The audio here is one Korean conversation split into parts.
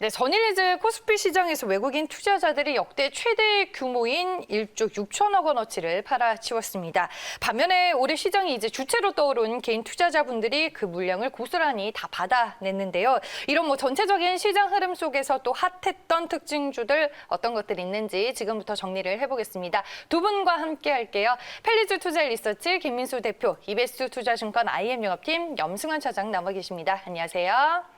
네, 전일즈 코스피 시장에서 외국인 투자자들이 역대 최대 규모인 1조 6천억 원어치를 팔아치웠습니다. 반면에 올해 시장이 이제 주체로 떠오른 개인 투자자분들이 그 물량을 고스란히 다 받아냈는데요. 이런 전체적인 시장 흐름 속에서 또 핫했던 특징주들 어떤 것들이 있는지 지금부터 정리를 해보겠습니다. 두 분과 함께 할게요. 펠리즈 투자 리서치 김민수 대표, 이베스트 투자증권 IM 영업팀 염승환 차장 나와 계십니다. 안녕하세요.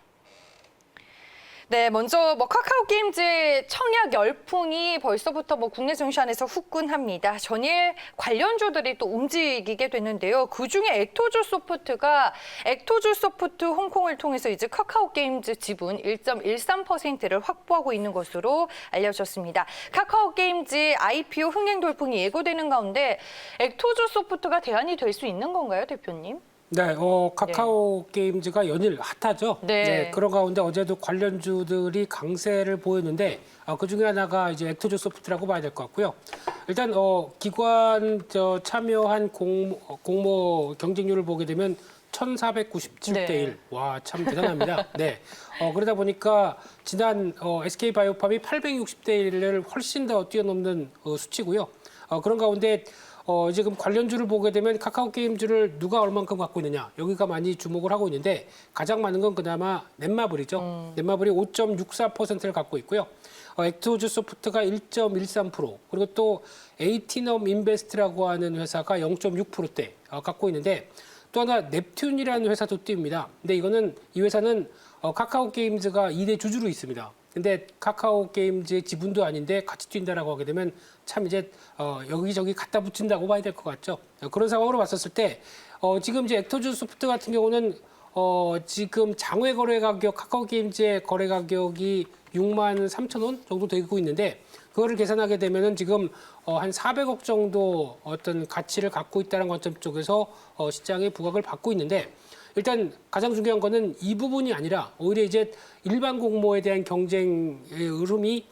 네, 먼저 카카오 게임즈의 청약 열풍이 벌써부터 국내 증시안에서 후끈합니다. 전일 관련주들이 또 움직이게 됐는데요. 그중에 엑토주 소프트 홍콩을 통해서 이제 카카오 게임즈 지분 1.13%를 확보하고 있는 것으로 알려졌습니다. 카카오 게임즈 IPO 흥행 돌풍이 예고되는 가운데 엑토주 소프트가 대안이 될 수 있는 건가요, 대표님? 네, 카카오 게임즈가 연일 핫하죠. 네. 그런 가운데 어제도 관련주들이 강세를 보였는데 그 중에 하나가 이제 엑토주 소프트라고 봐야 될 것 같고요. 일단 기관 참여한 공모 경쟁률을 보게 되면 1,497대 1. 와, 참 대단합니다. 네. 그러다 보니까 지난 SK바이오팜이 860대 1을 훨씬 더 뛰어넘는 수치고요. 그런 가운데 지금 관련주를 보게 되면 카카오 게임즈를 누가 얼만큼 갖고 있느냐 여기가 많이 주목을 하고 있는데 가장 많은 건 그나마 넷마블이죠. 넷마블이 5.64%를 갖고 있고요. 엑토주 소프트가 1.13% 그리고 또 에이티넘 인베스트라고 하는 회사가 0.6%대 갖고 있는데 또 하나 넵튠이라는 회사도 띄웁니다. 근데 이 회사는 카카오 게임즈가 2대 주주로 있습니다. 근데 카카오 게임즈의 지분도 아닌데 같이 뛴다라고 하게 되면 참 이제 여기저기 갖다 붙인다고 봐야 될 것 같죠. 그런 상황으로 봤었을 때 지금 이제 엑토주 소프트 같은 경우는 지금 장외 거래 가격 카카오 게임즈의 거래 가격이 63,000원 정도 되고 있는데 그거를 계산하게 되면은 지금 한 400억 정도 어떤 가치를 갖고 있다는 관점 쪽에서 시장에 부각을 받고 있는데 일단 가장 중요한 거는 이 부분이 아니라 오히려 이제 일반 공모에 대한 경쟁의 흐름이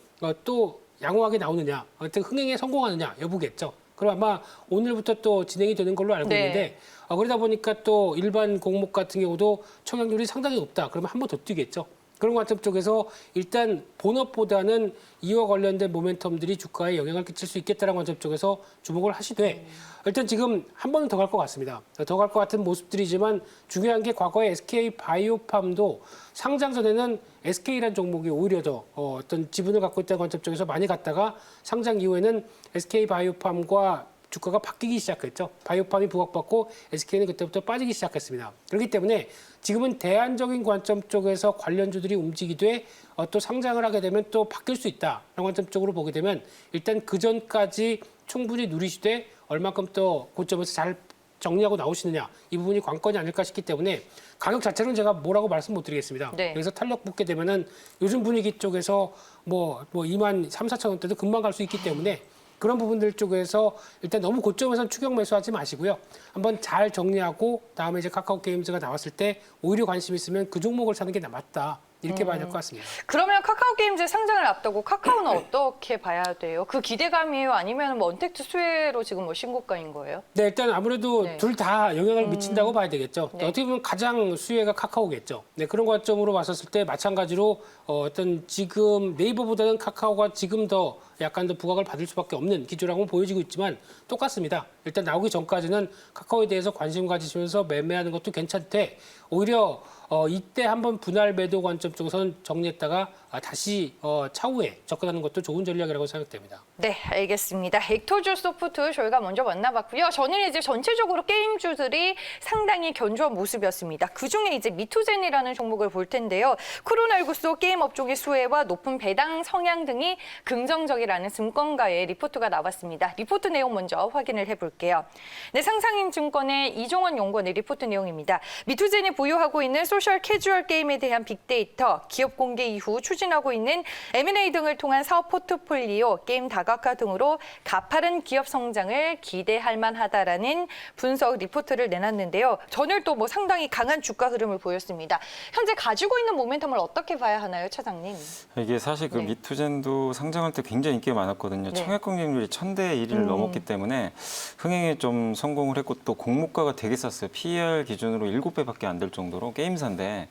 또 양호하게 나오느냐, 어떤 흥행에 성공하느냐 여부겠죠. 그럼 아마 오늘부터 또 진행이 되는 걸로 알고 있는데 그러다 보니까 또 일반 공모 같은 경우도 청약률이 상당히 높다. 그러면 한 번 더 뛰겠죠. 그런 관점 쪽에서 일단 본업보다는 이와 관련된 모멘텀들이 주가에 영향을 끼칠 수 있겠다는 관점 쪽에서 주목을 하시되 일단 지금 한 번은 더 갈 것 같습니다. 더 갈 것 같은 모습들이지만 중요한 게 과거에 SK바이오팜도 상장 전에는 SK라는 종목이 오히려 더 어떤 지분을 갖고 있다는 관점 쪽에서 많이 갔다가 상장 이후에는 SK바이오팜과 주가가 바뀌기 시작했죠. 바이오팜이 부각받고 SK는 그때부터 빠지기 시작했습니다. 그렇기 때문에 지금은 대안적인 관점 쪽에서 관련주들이 움직이되 또 상장을 하게 되면 또 바뀔 수 있다라는 관점 쪽으로 보게 되면 일단 그 전까지 충분히 누리시되 얼마큼 또 고점에서 잘 정리하고 나오시느냐 이 부분이 관건이 아닐까 싶기 때문에 가격 자체는 제가 뭐라고 말씀 못 드리겠습니다. 네. 여기서 탄력 붙게 되면은 요즘 분위기 쪽에서 2만 3, 4천 원대도 금방 갈 수 있기 때문에 그런 부분들 쪽에서 일단 너무 고점에서는 추격 매수하지 마시고요. 한번 잘 정리하고 다음에 이제 카카오 게임즈가 나왔을 때 오히려 관심 있으면 그 종목을 사는 게 맞다. 이렇게 봐야 될 것 같습니다. 그러면 카카오 게임즈 상장을 앞두고 카카오는 어떻게 봐야 돼요? 그 기대감이에요? 아니면 언택트 수혜로 지금 신고가인 거예요? 네, 일단 아무래도 둘 다 영향을 미친다고 봐야 되겠죠. 네. 어떻게 보면 가장 수혜가 카카오겠죠. 네, 그런 관점으로 봤었을 때 마찬가지로 어떤 지금 네이버보다는 카카오가 지금 더 약간 더 부각을 받을 수밖에 없는 기조라고 보여지고 있지만 똑같습니다. 일단 나오기 전까지는 카카오에 대해서 관심 가지시면서 매매하는 것도 괜찮대. 오히려 이때 한번 분할 매도 관점 쪽에서는 정리했다가 다시 차후에 접근하는 것도 좋은 전략이라고 생각됩니다. 네, 알겠습니다. 엑토주 소프트 저희가 먼저 만나봤고요. 저는 이제 전체적으로 게임주들이 상당히 견조한 모습이었습니다. 그중에 이제 미투젠이라는 종목을 볼 텐데요. 코로나19 속 게임 업종의 수혜와 높은 배당 성향 등이 긍정적이라는 증권가의 리포트가 나왔습니다. 리포트 내용 먼저 확인을 해볼게요. 네, 상상인 증권의 이종원 연구원의 리포트 내용입니다. 미투젠이 보유하고 있는 소셜 캐주얼 게임에 대한 빅데이터, 기업 공개 이후 추진하고 있는 M&A 등을 통한 사업 포트폴리오, 게임 다각화 등으로 가파른 기업 성장을 기대할 만하다라는 분석 리포트를 내놨는데요. 전일 또 상당히 강한 주가 흐름을 보였습니다. 현재 가지고 있는 모멘텀을 어떻게 봐야 하나요, 차장님? 이게 사실 그 미투젠도 상장할 때 굉장히 인기가 많았거든요. 청약 경쟁률이 1000대 1을 넘었기 때문에 흥행에 좀 성공을 했고 또 공모가가 되게 쌌어요. PER 기준으로 7배밖에 안 될 정도로 게임사인데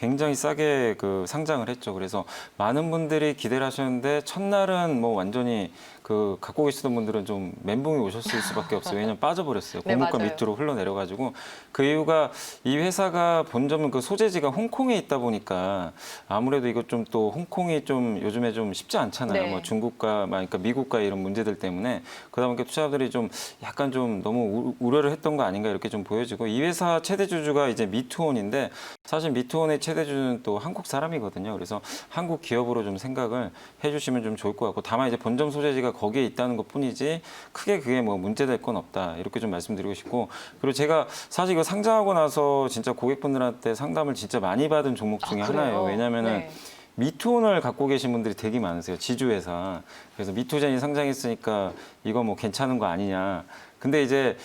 굉장히 싸게 그 상장을 했죠. 그래서 많은 분들이 기대를 하셨는데 첫날은 뭐 완전히 그 갖고 계시던 분들은 좀 멘붕이 오셨을 수밖에 없어요. 왜냐면 빠져버렸어요. 네, 고물가 맞아요. 밑으로 흘러내려가지고 그 이유가 이 회사가 본점은 그 소재지가 홍콩에 있다 보니까 아무래도 이것 좀 또 홍콩이 좀 요즘에 좀 쉽지 않잖아요. 네. 뭐 중국과 그러니까 미국과 이런 문제들 때문에 그러다 보니까 투자자들이 좀 약간 좀 너무 우려를 했던 거 아닌가 이렇게 좀 보여지고 이 회사 최대 주주가 이제 미투온인데 사실 미투온의 최대 주주는 또 한국 사람이거든요. 그래서 한국 기업으로 좀 생각을 해주시면 좀 좋을 것 같고 다만 이제 본점 소재지가 거기에 있다는 것뿐이지 크게 그게 뭐 문제될 건 없다 이렇게 좀 말씀드리고 싶고 그리고 제가 사실 이거 상장하고 나서 진짜 고객분들한테 상담을 진짜 많이 받은 종목 중에 그래요? 하나예요. 왜냐하면은 네. 미투온을 갖고 계신 분들이 되게 많으세요. 지주회사. 그래서 미투젠이 상장했으니까 이거 뭐 괜찮은 거 아니냐. 근데 이제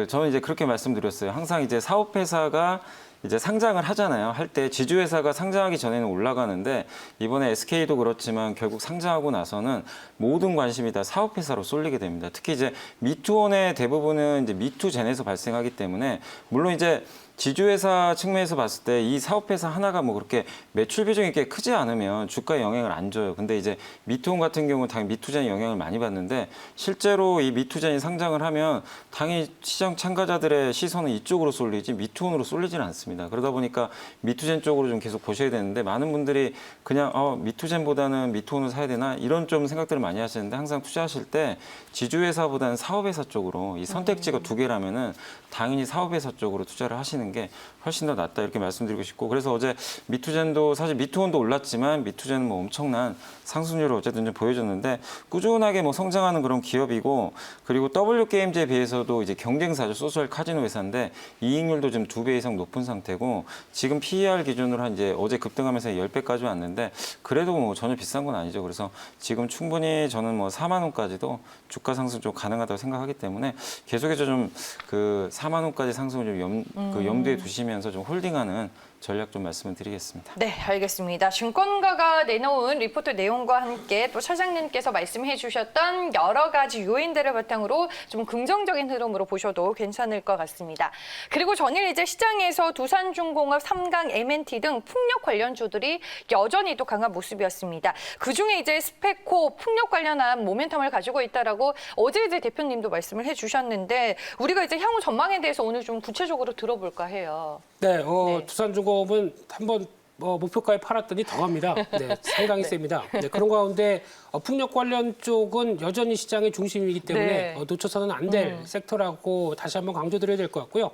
저는 이제 그렇게 말씀드렸어요. 항상 이제 사업회사가 이제 상장을 하잖아요. 할 때 지주회사가 상장하기 전에는 올라가는데 이번에 SK도 그렇지만 결국 상장하고 나서는 모든 관심이 다 사업회사로 쏠리게 됩니다. 특히 이제 미투온의 대부분은 이제 미투젠에서 발생하기 때문에 물론 이제 지주회사 측면에서 봤을 때 이 사업회사 하나가 뭐 그렇게 매출 비중이 꽤 크지 않으면 주가에 영향을 안 줘요. 근데 이제 미투온 같은 경우는 당연히 미투젠이 영향을 많이 받는데 실제로 이 미투젠이 상장을 하면 당연히 시장 참가자들의 시선은 이쪽으로 쏠리지 미투온으로 쏠리지는 않습니다. 그러다 보니까 미투젠 쪽으로 좀 계속 보셔야 되는데 많은 분들이 그냥 미투젠보다는 미투온을 사야 되나 이런 좀 생각들을 많이 하시는데 항상 투자하실 때 지주회사보다는 사업회사 쪽으로 이 선택지가 두 개라면은 당연히 사업회사 쪽으로 투자를 하시는 게 훨씬 더 낫다 이렇게 말씀드리고 싶고 그래서 어제 미투젠도 사실 미투온도 올랐지만 미투젠은 뭐 엄청난 상승률을 어쨌든 좀 보여줬는데 꾸준하게 뭐 성장하는 그런 기업이고 그리고 W게임즈에 비해서도 이제 경쟁사죠. 소셜 카지노 회사인데 이익률도 지금 2배 이상 높은 상태고 지금 PER 기준으로 한 이제 어제 급등하면서 10배까지 왔는데 그래도 뭐 전혀 비싼 건 아니죠. 그래서 지금 충분히 저는 뭐 4만 원까지도 주가 상승 좀 가능하다고 생각하기 때문에 계속해서 좀 그 4만 원까지 상승을 좀 염두에 두시면서 좀 홀딩하는 전략 좀 말씀을 드리겠습니다. 네, 알겠습니다. 증권가가 내놓은 리포트 내용과 함께 또 차장님께서 말씀해 주셨던 여러 가지 요인들을 바탕으로 좀 긍정적인 흐름으로 보셔도 괜찮을 것 같습니다. 그리고 전일 이제 시장에서 두산중공업, 삼강, M&T 등 풍력 관련주들이 여전히 또 강한 모습이었습니다. 그중에 이제 스페코 풍력 관련한 모멘텀을 가지고 있다라고 어제 이제 대표님도 말씀을 해 주셨는데 우리가 이제 향후 전망에 대해서 오늘 좀 구체적으로 들어볼까 해요. 네, 네. 두산중공업은 한번 목표가에 팔았더니 더 갑니다. 네, 상당히 셉니다. 네, 그런 가운데 풍력 관련 쪽은 여전히 시장의 중심이기 때문에 네. 놓쳐서는 안 될 섹터라고 다시 한번 강조드려야 될 것 같고요.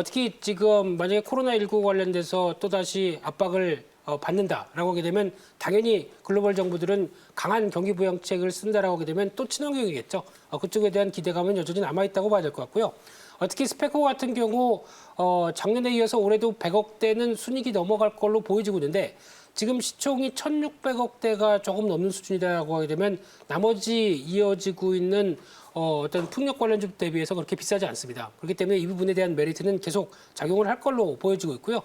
특히 지금 만약에 코로나19 관련돼서 또다시 압박을 받는다라고 하게 되면 당연히 글로벌 정부들은 강한 경기 부양책을 쓴다라고 하게 되면 또 친환경이겠죠. 그쪽에 대한 기대감은 여전히 남아있다고 봐야 될 것 같고요. 특히 스페코 같은 경우 작년에 이어서 올해도 100억대는 순이익이 넘어갈 걸로 보여지고 있는데 지금 시총이 1,600억대가 조금 넘는 수준이라고 하게 되면 나머지 이어지고 있는 어떤 풍력 관련주 대비해서 그렇게 비싸지 않습니다. 그렇기 때문에 이 부분에 대한 메리트는 계속 작용을 할 걸로 보여지고 있고요.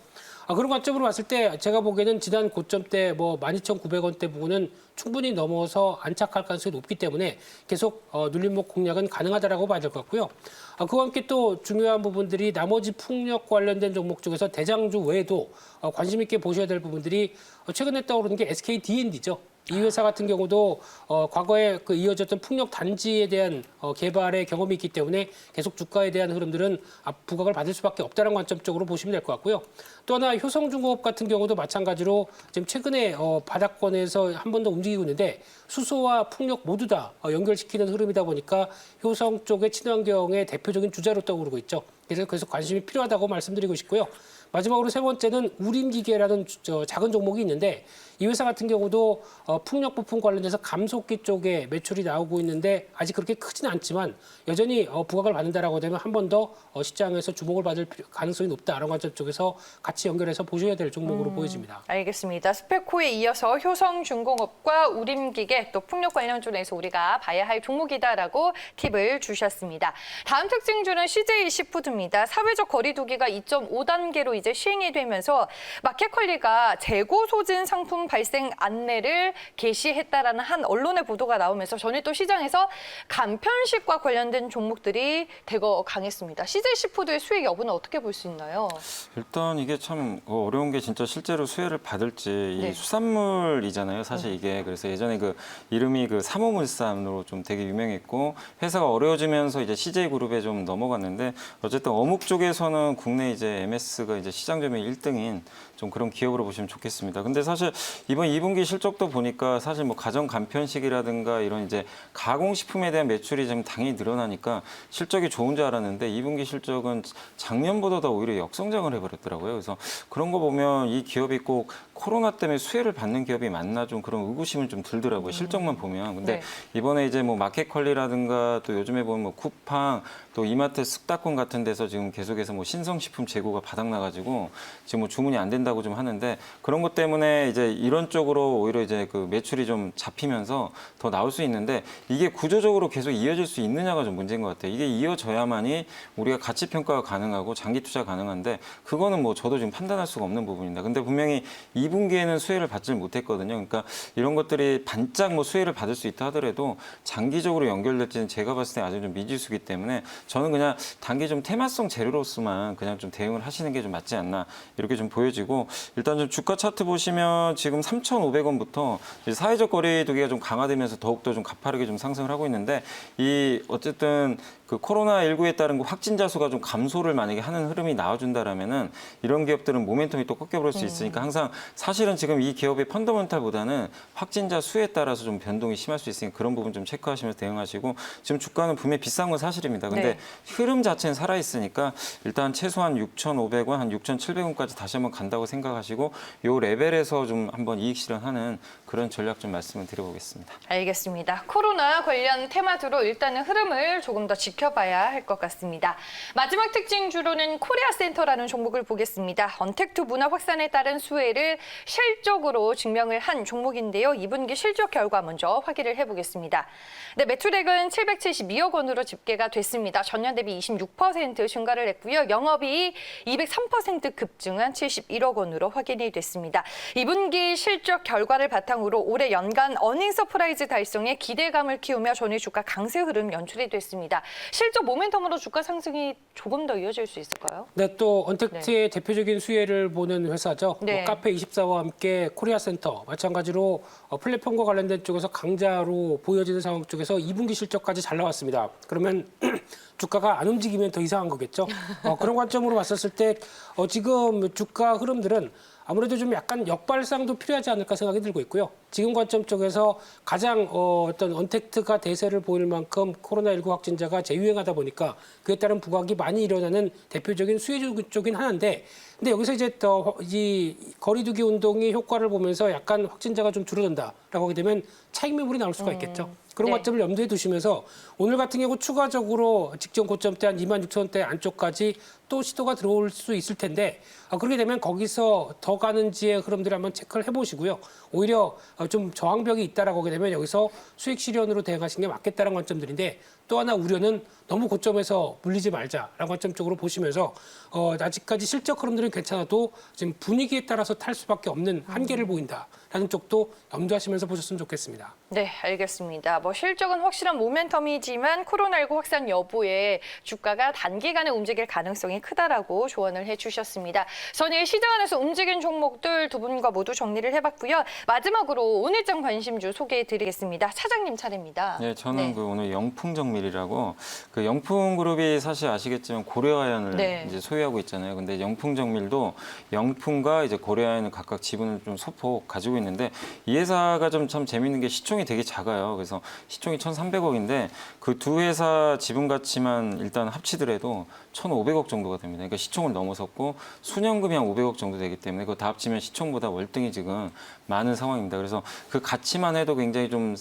그런 관점으로 봤을 때 제가 보기에는 지난 고점 때 12,900원대 부분은 충분히 넘어서 안착할 가능성이 높기 때문에 계속 눌림목 공략은 가능하다라고 봐야 될 것 같고요. 그와 함께 또 중요한 부분들이 나머지 풍력 관련된 종목 중에서 대장주 외에도 관심 있게 보셔야 될 부분들이 최근에 떠오르는 게 SK D&D죠. 이 회사 같은 경우도 과거에 그 이어졌던 풍력 단지에 대한 개발의 경험이 있기 때문에 계속 주가에 대한 흐름들은 부각을 받을 수밖에 없다는 관점 쪽으로 보시면 될 것 같고요. 또 하나 효성중공업 같은 경우도 마찬가지로 지금 최근에 바닥권에서 한 번 더 움직이고 있는데 수소와 풍력 모두 다 연결시키는 흐름이다 보니까 효성 쪽의 친환경의 대표적인 주자로 떠오르고 있죠. 그래서 계속 관심이 필요하다고 말씀드리고 싶고요. 마지막으로 세 번째는 우림기계라는 작은 종목이 있는데 이 회사 같은 경우도 풍력 부품 관련해서 감속기 쪽에 매출이 나오고 있는데 아직 그렇게 크지는 않지만 여전히 부각을 받는다라고 되면 한 번 더 시장에서 주목을 받을 가능성이 높다라는 관점 쪽에서 같이 연결해서 보셔야 될 종목으로 보여집니다. 알겠습니다. 스페코에 이어서 효성중공업과 우림기계 또 풍력 관련주에서 우리가 봐야 할 종목이다라고 팁을 주셨습니다. 다음 특징주는 CJ 시푸드입니다. 사회적 거리두기가 2.5단계로 이제 시행이 되면서 마켓컬리가 재고 소진 상품 발생 안내를 게시했다라는 한 언론의 보도가 나오면서 전일 또 시장에서 간편식과 관련된 종목들이 대거 강했습니다. CJ 시푸드의 수혜 여부는 어떻게 볼 수 있나요? 일단 이게 참 어려운 게 진짜 실제로 수혜를 받을지 네. 이 수산물이잖아요. 사실 이게 그래서 예전에 그 이름이 그 삼호물산으로 좀 되게 유명했고 회사가 어려워지면서 이제 CJ 그룹에 좀 넘어갔는데 어쨌든 어묵 쪽에서는 국내 이제 MS가 이제 시장 점유율 1등인 좀 그런 기업으로 보시면 좋겠습니다. 근데 사실 이번 2분기 실적도 보니까 사실 뭐 가정 간편식이라든가 이런 이제 가공식품에 대한 매출이 좀 당연히 늘어나니까 실적이 좋은 줄 알았는데 2분기 실적은 작년보다 오히려 역성장을 해버렸더라고요. 그래서 그런 거 보면 이 기업이 꼭 코로나 때문에 수혜를 받는 기업이 맞나 좀 그런 의구심은 좀 들더라고요. 실적만 보면. 근데 네. 이번에 이제 뭐 마켓컬리라든가 또 요즘에 보면 뭐 쿠팡 또 이마트 쓱닷컴 같은 데서 지금 계속해서 뭐 신성식품 재고가 바닥나가지고 지금 뭐 주문이 안 된다고 좀 하는데 그런 것 때문에 이제 이런 쪽으로 오히려 이제 그 매출이 좀 잡히면서 더 나올 수 있는데 이게 구조적으로 계속 이어질 수 있느냐가 좀 문제인 것 같아요. 이게 이어져야만이 우리가 가치 평가가 가능하고 장기 투자 가능한데 그거는 뭐 저도 지금 판단할 수가 없는 부분입니다. 근데 분명히 2분기에는 수혜를 받질 못했거든요. 그러니까 이런 것들이 반짝 뭐 수혜를 받을 수 있다 하더라도 장기적으로 연결될지는 제가 봤을 때 아주 좀 미지수기 때문에 저는 그냥 단기 좀 테마성 재료로서만 그냥 좀 대응을 하시는 게 좀 맞지 않나 이렇게 좀 보여지고 일단 좀 주가 차트 보시면 지금 3,500원부터 사회적 거리두기가 좀 강화되면서 더욱더 좀 가파르게 좀 상승을 하고 있는데 이 어쨌든 그 코로나19에 따른 그 확진자 수가 좀 감소를 만약에 하는 흐름이 나와준다라면은 이런 기업들은 모멘텀이 또 꺾여버릴 수 있으니까 항상 사실은 지금 이 기업의 펀더멘탈보다는 확진자 수에 따라서 좀 변동이 심할 수 있으니까 그런 부분 좀 체크하시면서 대응하시고 지금 주가는 분명히 비싼 건 사실입니다. 근데 네. 흐름 자체는 살아있으니까 일단 최소한 6,500원, 한 6,700원까지 다시 한번 간다고 생각하시고 요 레벨에서 좀 한번 이익 실현하는 그런 전략 좀 말씀을 드려보겠습니다. 알겠습니다. 코로나 관련 테마주로 일단은 흐름을 조금 더 지켜봐야 할 것 같습니다. 마지막 특징주로는 코리아센터라는 종목을 보겠습니다. 언택트 문화 확산에 따른 수혜를 실적으로 증명을 한 종목인데요. 2분기 실적 결과 먼저 확인을 해보겠습니다. 네, 매출액은 772억 원으로 집계가 됐습니다. 전년 대비 26% 증가를 했고요. 영업이익 203% 급증한 71억 원으로 확인이 됐습니다. 2분기 실적 결과를 바탕으로 올해 연간 어닝 서프라이즈 달성에 기대감을 키우며 전일 주가 강세 흐름 연출이 됐습니다. 실적 모멘텀으로 주가 상승이 조금 더 이어질 수 있을까요? 네, 또 언택트의 대표적인 수혜를 보는 회사죠. 네. 카페24와 함께 코리아센터 마찬가지로 플랫폼과 관련된 쪽에서 강자로 보여지는 상황 쪽에서 2분기 실적까지 잘 나왔습니다. 그러면 주가가 안 움직이면 더 이상한 거겠죠. 그런 관점으로 봤었을 때 지금 주가 흐름들은 아무래도 좀 약간 역발상도 필요하지 않을까 생각이 들고 있고요. 지금 관점 쪽에서 가장 어떤 언택트가 대세를 보일 만큼 코로나19 확진자가 재유행하다 보니까 그에 따른 부각이 많이 일어나는 대표적인 수혜 쪽인 하나인데 근데 여기서 이제 이 거리두기 운동이 효과를 보면서 약간 확진자가 좀 줄어든다라고 하게 되면 차익 매물이 나올 수가 있겠죠. 그런 네. 관점을 염두에 두시면서 오늘 같은 경우 추가적으로 직전 고점대 한 26,000원대 안쪽까지 또 시도가 들어올 수 있을 텐데 그렇게 되면 거기서 더 가는지의 흐름들을 한번 체크를 해보시고요. 오히려 좀 저항벽이 있다라고 하게 되면 여기서 수익 실현으로 대응하시는 게 맞겠다는 관점들인데 또 하나 우려는 너무 고점에서 물리지 말자라는 관점 쪽으로 보시면서 아직까지 실적 흐름들은 괜찮아도 지금 분위기에 따라서 탈 수밖에 없는 한계를 보인다라는 쪽도 염두하시면서 보셨으면 좋겠습니다. 네, 알겠습니다. 뭐 실적은 확실한 모멘텀이지만 코로나19 확산 여부에 주가가 단기간에 움직일 가능성이 크다라고 조언을 해주셨습니다. 전일 시장 안에서 움직인 종목들 두 분과 모두 정리를 해봤고요. 마지막으로 오늘장 관심주 소개해드리겠습니다. 차장님 차례입니다. 네, 저는 네. 그 오늘 영풍정밀이라고 그 영풍그룹이 사실 아시겠지만 고려아연을 네. 이제 소유하고 있잖아요. 근데 영풍정밀도 영풍과 이제 고려아연을 각각 지분을 좀 소폭 가지고 있는데 이 회사가 좀 참 재밌는 게 시총이 되게 작아요. 그래서 시총이 1,300억인데 그 두 회사 지분 가치만 일단 합치더라도 1,500억 정도가 됩니다. 그러니까 시총을 넘어섰고 순연금이 한 500억 정도 되기 때문에 그거 다 합치면 시총보다 월등히 지금 많은 상황입니다. 그래서 그 가치만 해도 굉장히 좀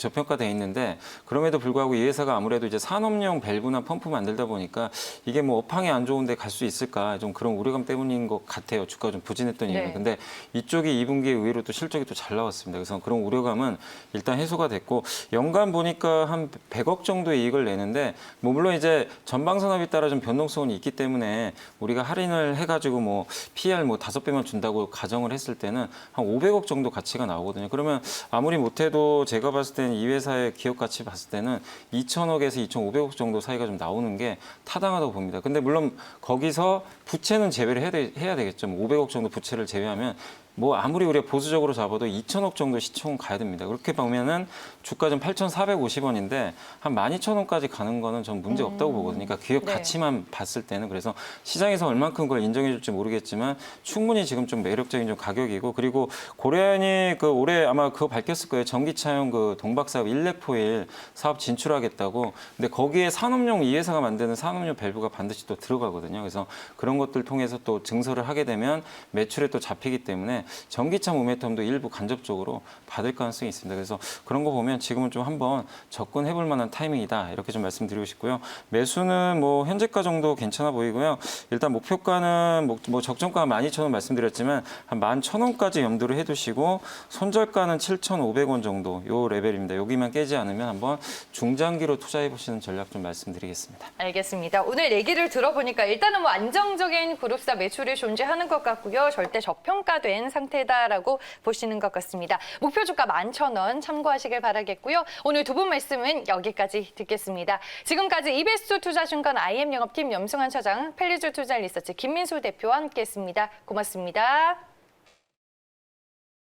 저평가돼 있는데 그럼에도 불구하고 이 회사가 아무래도 이제 산업용 밸브나 펌프 만들다 보니까 이게 뭐 업황이 안 좋은데 갈 수 있을까 좀 그런 우려감 때문인 것 같아요. 주가가 좀 부진했던 이유는. 네. 근데 이쪽이 2분기에 의외로 또 실적이 또 잘 나왔습니다. 그래서 그런 우려감은 일단 해소가 됐고 연간 보니까 한 100억 정도의 이익을 내는데 뭐 물론 이제 전방 산업에 따라 좀 변동성이 있기 때문에 우리가 할인을 해가지고 뭐 PR 뭐 5배만 준다고 가정을 했을 때는 한 500억 정도 가치가 나오거든요. 그러면 아무리 못해도 제가 봤을 때는 이 회사의 기업 가치 봤을 때는 2천억에서 2,500억 정도 사이가 좀 나오는 게 타당하다고 봅니다. 근데 물론 거기서 부채는 제외를 해야 되겠죠. 뭐 500억 정도 부채를 제외하면 뭐 아무리 우리가 보수적으로 잡아도 2천억 정도 시총은 가야 됩니다. 그렇게 보면은 주가 좀 8,450원인데 한 12,000원까지 가는 거는 전 문제 없다고 보거든요. 그러니까 기업 네. 가치만 봤을 때는 그래서 시장에서 얼만큼 그걸 인정해 줄지 모르겠지만 충분히 지금 좀 매력적인 좀 가격이고 그리고 고려현이 그 올해 아마 그거 밝혔을 거예요. 전기차용 그 동박사업 일렉포일 사업 진출하겠다고. 근데 거기에 산업용 이 회사가 만드는 산업용 밸브가 반드시 또 들어가거든요. 그래서 그런 것들 통해서 또 증설을 하게 되면 매출에 또 잡히기 때문에 전기차 모멘텀도 일부 간접적으로 받을 가능성이 있습니다. 그래서 그런 거 보면 지금은 좀 한번 접근해 볼 만한 타이밍이다. 이렇게 좀 말씀드리고 싶고요. 매수는 뭐 현재가 정도 괜찮아 보이고요. 일단 목표가는 뭐 적정가 12,000원 말씀드렸지만 한 11,000원까지 염두를 해 두시고 손절가는 7,500원 정도 요 레벨입니다. 여기만 깨지 않으면 한번 중장기로 투자해 보시는 전략 좀 말씀드리겠습니다. 알겠습니다. 오늘 얘기를 들어보니까 일단은 뭐 안정적인 그룹사 매출이 존재하는 것 같고요. 절대 저평가된 상태다라고 보시는 것 같습니다. 목표 주가 11,000원 참고하시길 바라겠고요. 오늘 두 분 말씀은 여기까지 듣겠습니다. 지금까지 이베스트 투자증권 IM 영업팀 염승환 차장, 펠리주 투자 리서치 김민수 대표와 함께했습니다. 고맙습니다.